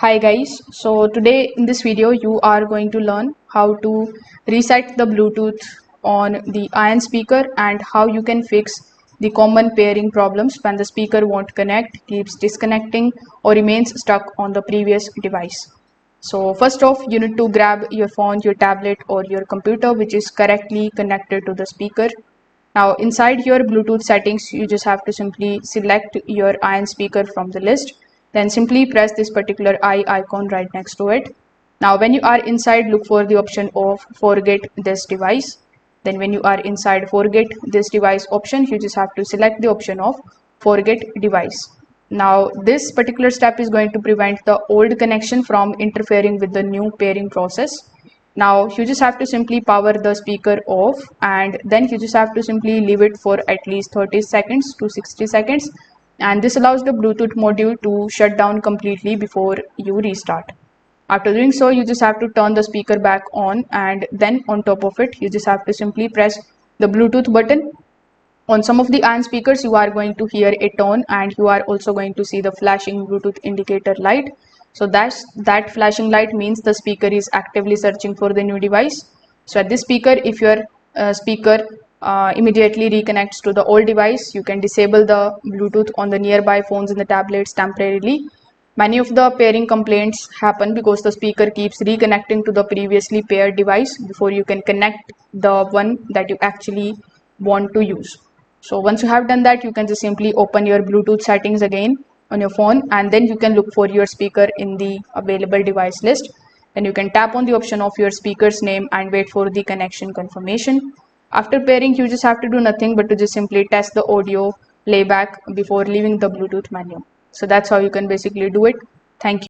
Hi guys, so today in this video you are going to learn how to reset the Bluetooth on the Ion speaker and how you can fix the common pairing problems when the speaker won't connect, keeps disconnecting or remains stuck on the previous device. So first off, you need to grab your phone, your tablet or your computer which is correctly connected to the speaker. Now inside your Bluetooth settings, you just have to simply select your Ion speaker from the list. Then simply press this particular eye icon right next to it. Now when you are inside, look for the option of forget this device. Then when you are inside forget this device option, you just have to select the option of forget device. Now this particular step is going to prevent the old connection from interfering with the new pairing process. Now you just have to simply power the speaker off and then you just have to simply leave it for at least 30 seconds to 60 seconds, and this allows the Bluetooth module to shut down completely before you restart. After doing so, you just have to turn the speaker back on and then on top of it you just have to simply press the Bluetooth button. On some of the Ion speakers you are going to hear a tone and you are also going to see the flashing Bluetooth indicator light. So that flashing light means the speaker is actively searching for the new device. So at this speaker, if your speaker immediately reconnects to the old device, you can disable the Bluetooth on the nearby phones and the tablets temporarily. Many of the pairing complaints happen because the speaker keeps reconnecting to the previously paired device before you can connect the one that you actually want to use. So once you have done that, you can just simply open your Bluetooth settings again on your phone and then you can look for your speaker in the available device list. Then you can tap on the option of your speaker's name and wait for the connection confirmation. After pairing, you just have to do nothing but to just simply test the audio playback before leaving the Bluetooth menu. So that's how you can basically do it. Thank you.